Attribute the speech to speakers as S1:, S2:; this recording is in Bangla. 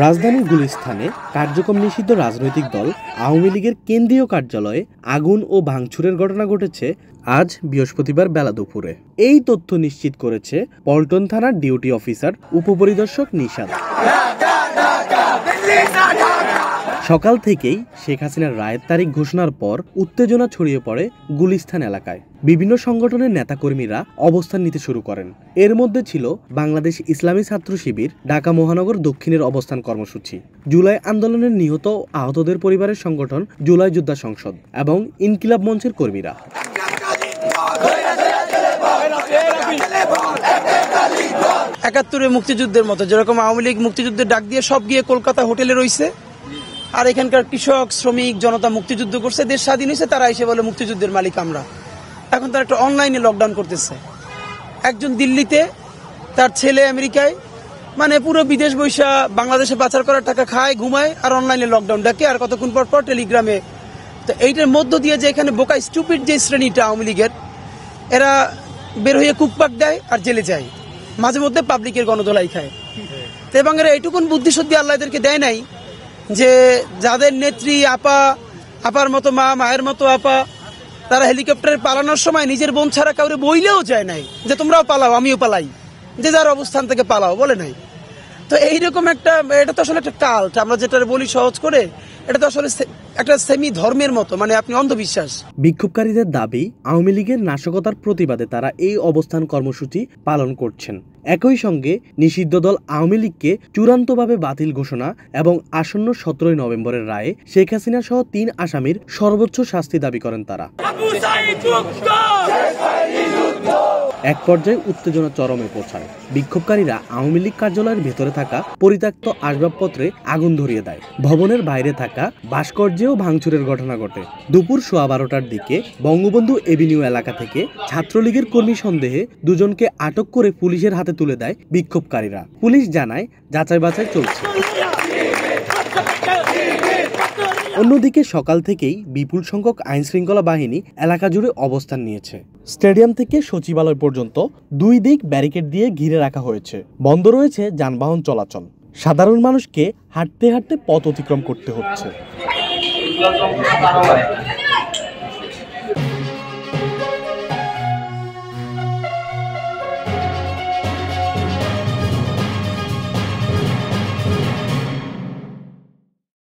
S1: রাজধানীর গুলিস্তানে কার্যক্রম নিষিদ্ধ রাজনৈতিক দল আওয়ামী লীগের কেন্দ্রীয় কার্যালয়ে আগুন ও ভাঙচুরের ঘটনা ঘটেছে আজ বৃহস্পতিবার বেলা দুপুরে। এই তথ্য নিশ্চিত করেছে পল্টন থানার ডিউটি অফিসার উপপরিদর্শক নিশাদ। সকাল থেকেই শেখ হাসিনার রায়ের তারিখ ঘোষণার পর উত্তেজনা ছড়িয়ে পড়ে গুলিস্তান এলাকায়। বিভিন্ন সংগঠনের নেতাকর্মীরা অবস্থান নিতে শুরু করেন। এর মধ্যে ছিল বাংলাদেশ ইসলামী ছাত্র শিবির, ঢাকা মহানগর দক্ষিণের অবস্থান কর্মসূচি, জুলাই আন্দোলনের নিহত আহতদের পরিবারের সংগঠন জুলাই যোদ্ধা সংসদ এবং ইনকিলাব মঞ্চের কর্মীরা।
S2: ৭১ মুক্তিযুদ্ধের মতো যেরকম আওয়ামী লীগ মুক্তিযুদ্ধের ডাক দিয়ে সব গিয়ে কলকাতা হোটেলে রইছে, আর এখানকার কৃষক শ্রমিক জনতা মুক্তিযুদ্ধ করছে, দেশ স্বাধীন হয়েছে, তারা এসে বলে মুক্তিযুদ্ধের মালিক আমরা। এখন তারা একটা অনলাইনে লকডাউন করতেছে। একজন দিল্লিতে, তার ছেলে আমেরিকায়, মানে পুরো বিদেশ বৈশা বাংলাদেশে পাচার করার টাকা খায়, ঘুমায়, আর অনলাইনে লকডাউন ডাকে, আর কতক্ষণ পর পর টেলিগ্রামে। তো এইটার মধ্য দিয়ে যে এখানে বোকা স্টুপিড যে শ্রেণীটা আওয়ামী লীগের, এরা বের হয়ে কুকপাক দেয় আর জেলে যায়, মাঝে মধ্যে পাবলিকের গণধোলাই খায়। তো এবং এরা এইটুকুন বুদ্ধিশুদ্ধি আল্লাহ এদেরকে দেয় নাই যে যাদের নেত্রী আপার মতো মা, মায়ের মতো আপা, তারা হেলিকপ্টারে পালানোর সময় নিজের বোন ছাড়া কাউরে বইলেও যায় নাই যে তোমরাও পালাও আমিও পালাই, যে যার অবস্থান থেকে পালাও বলে নাই। তো এইরকম একটা, এটা তো আসলে একটা কাল্ট, আমরা যেটা বলি সহজ করে, এটা তো আসলে একটা সেমি ধর্মের মতো, মানে আপনি অন্ধবিশ্বাস।
S1: বিক্ষোভকারীদের দাবি, আওয়ামী লীগের নাশকতার প্রতিবাদে তারা এই অবস্থান কর্মসূচি পালন করছেন। একই সঙ্গে নিষিদ্ধ দল আওয়ামী লীগকে চূড়ান্তভাবে বাতিল ঘোষণা এবং আসন্ন ১৭ নভেম্বরের রায়ে শেখ হাসিনা সহ ৩ আসামির সর্বোচ্চ শাস্তি দাবি করেন তারা। এক পর্যায়ে উত্তেজনা চরমে পৌঁছায়। বিক্ষোভকারীরা আওয়ামী লীগ কার্যালয়ের ভেতরে থাকা পরিত্যক্ত আসবাবপত্রে আগুন ধরিয়ে দেয়। ভবনের বাইরে থাকা ভাস্কর্যেও ভাঙচুরের ঘটনা ঘটে। দুপুর 12:15টার দিকে বঙ্গবন্ধু এভিনিউ এলাকা থেকে ছাত্রলীগের কর্মী সন্দেহে দুজনকে আটক করে পুলিশের হাতে তুলে দেয় বিক্ষোভকারীরা। পুলিশ জানায় যাচাই বাছাই চলছে। অন্যদিকে সকাল থেকেই বিপুল সংখ্যক আইনশৃঙ্খলা বাহিনী এলাকা জুড়ে অবস্থান নিয়েছে। স্টেডিয়াম থেকে সচিবালয় পর্যন্ত 2 দিক ব্যারিকেড দিয়ে ঘিরে রাখা হয়েছে। বন্ধ রয়েছে যানবাহন চলাচল। সাধারণ মানুষকে হাঁটতে হাঁটতে পথ অতিক্রম করতে হচ্ছে।